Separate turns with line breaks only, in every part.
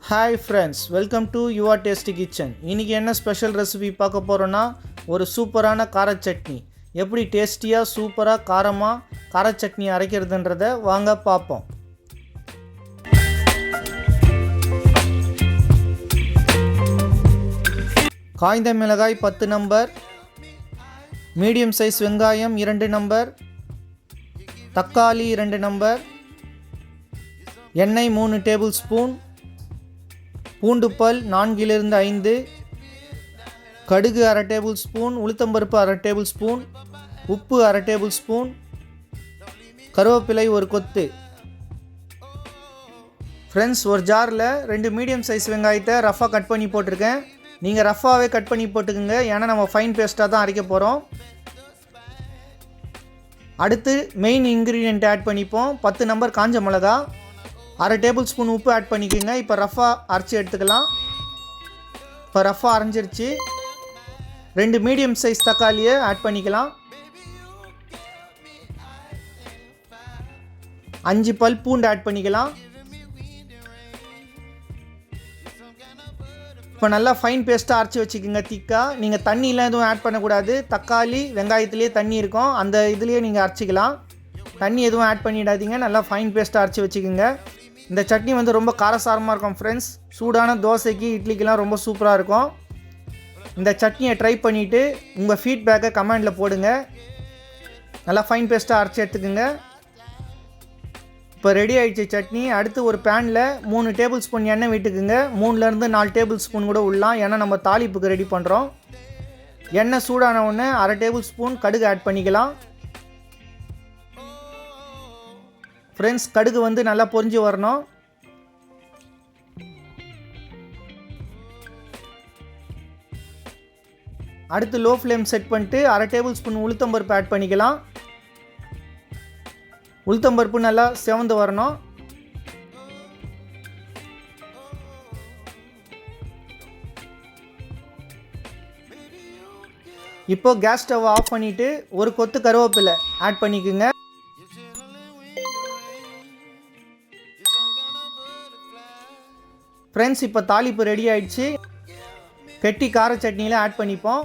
Hi friends, welcome to Yuva Tasty Kitchen. இன்னைக்கு என்ன special recipe பார்க்க போறோம்னா ஒரு சூப்பரான கார சட்னி. எப்படி டேஸ்டியா சூப்பரா காரமா கார சட்னி அரைக்கிறதுன்றதை வாங்க பாப்போம். காய்ந்த மிளகாய் 10 நம்பர், மீடியம் சைஸ் வெங்காயம் 2 நம்பர், தக்காளி 2 நம்பர், எண்ணெய் 3 டேபிள் ஸ்பூன், பூண்டு பல் 4 5, கடுகு அரை டேபிள் ஸ்பூன், உளுத்தம்பருப்பு அரை டேபிள் ஸ்பூன், உப்பு அரை டேபிள் ஸ்பூன், கருவேப்பிலை ஒரு கொத்து. ஃப்ரெண்ட்ஸ், ஒரு ஜாரில் 2 மீடியம் சைஸ் வெங்காயத்தை ரஃபாக கட் பண்ணி போட்டிருக்கேன். நீங்கள் ரஃபாகவே கட் பண்ணி போட்டுக்குங்க, ஏன்னா நம்ம ஃபைன் பேஸ்ட்டாக தான் அரைக்க போகிறோம். அடுத்து மெயின் இன்க்ரீடியன்ட் ஆட் பண்ணிப்போம். 10 நம்பர் காஞ்ச மிளகா, அரை டேபிள் ஸ்பூன் உப்பு ஆட் பண்ணிக்கோங்க. இப்போ ரஃபாக அரைச்சி எடுத்துக்கலாம். இப்போ ரஃபாக அரைஞ்சிருச்சு. 2 மீடியம் சைஸ் தக்காளியை ஆட் பண்ணிக்கலாம். 5 பல் பூண்டு ஆட் பண்ணிக்கலாம். இப்போ நல்லா ஃபைன் பேஸ்ட்டாக அரைச்சி வச்சுக்கோங்க திக்காக. நீங்கள் தண்ணியெலாம் எதுவும் ஆட் பண்ணக்கூடாது. தக்காளி வெங்காயத்துலேயே தண்ணி இருக்கும், அந்த இதுலேயே நீங்கள் அரைச்சிக்கலாம். தண்ணி எதுவும் ஆட் பண்ணிடாதீங்க. நல்லா ஃபைன் பேஸ்ட்டாக அரைச்சி வச்சுக்கோங்க. இந்த சட்னி வந்து ரொம்ப காரசாரமாக இருக்கும் ஃப்ரெண்ட்ஸ். சூடான தோசைக்கு இட்லிக்கெலாம் ரொம்ப சூப்பராக இருக்கும். இந்த சட்னியை ட்ரை பண்ணிவிட்டு உங்கள் ஃபீட்பேக்கை கமெண்டில் போடுங்க. நல்லா ஃபைன் பேஸ்ட்டாக அரைச்சி எடுத்துக்கோங்க. இப்போ ரெடி ஆகிடுச்சு சட்னி. அடுத்து ஒரு பேனில் 3 டேபிள் ஸ்பூன் எண்ணெய் விட்டுக்குங்க. 3லேருந்து 4 டேபிள் ஸ்பூன் கூட விடலாம், ஏன்னா நம்ம தாளிப்புக்கு ரெடி பண்ணுறோம். எண்ணெய் சூடான உடனே அரை டேபிள் ஸ்பூன் கடுகு ஆட் பண்ணிக்கலாம். ஃப்ரெண்ட்ஸ், கடுகு வந்து நல்லா பொரிஞ்சு வரணும். அடுத்து லோ ஃப்ளேம் செட் பண்ணிட்டு அரை டேபிள் ஸ்பூன் உளுத்தம்பருப்பு ஆட் பண்ணிக்கலாம். உளுத்தம்பருப்பு நல்லா செவந்து வரணும். இப்போ கேஸ் ஸ்டவ் ஆஃப் பண்ணிவிட்டு ஒரு கொத்து கருவேப்பிலை ஆட் பண்ணிக்கோங்க. ஃப்ரெண்ட்ஸ், இப்போ தாளிப்பு ரெடி ஆகிடுச்சு. கெட்டி கார சட்னியில் ஆட் பண்ணிப்போம்.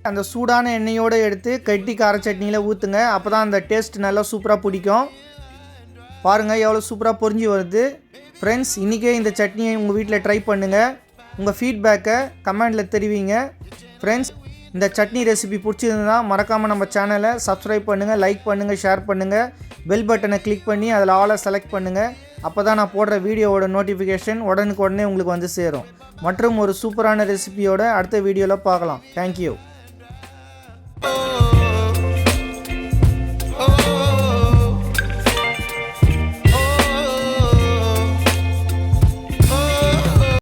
அந்த சூடான எண்ணெயோடு எடுத்து கெட்டி கார சட்னியில் ஊற்றுங்க. அப்போ தான் அந்த டேஸ்ட் நல்லா சூப்பராக பிடிக்கும். பாருங்கள் எவ்வளோ சூப்பராக பொரிஞ்சு வருது. ஃப்ரெண்ட்ஸ், இன்றைக்கே இந்த சட்னியை உங்கள் வீட்டில் ட்ரை பண்ணுங்கள். உங்கள் ஃபீட்பேக்கை கமெண்டில் தெரிவிங்க. ஃப்ரெண்ட்ஸ், இந்த சட்னி ரெசிபி பிடிச்சிருந்தா மறக்காமல் நம்ம சேனலை சப்ஸ்கிரைப் பண்ணுங்கள், லைக் பண்ணுங்கள், ஷேர் பண்ணுங்கள். பெல் பட்டனை கிளிக் பண்ணி அதில் ஆலை செலக்ட் பண்ணுங்கள். அப்போ தான் நான் போடுற வீடியோவோட நோட்டிஃபிகேஷன் உடனுக்குடனே உங்களுக்கு வந்து சேரும். மற்றும் ஒரு சூப்பரான ரெசிபியோட அடுத்த வீடியோவில் பார்க்கலாம். தேங்க்யூ.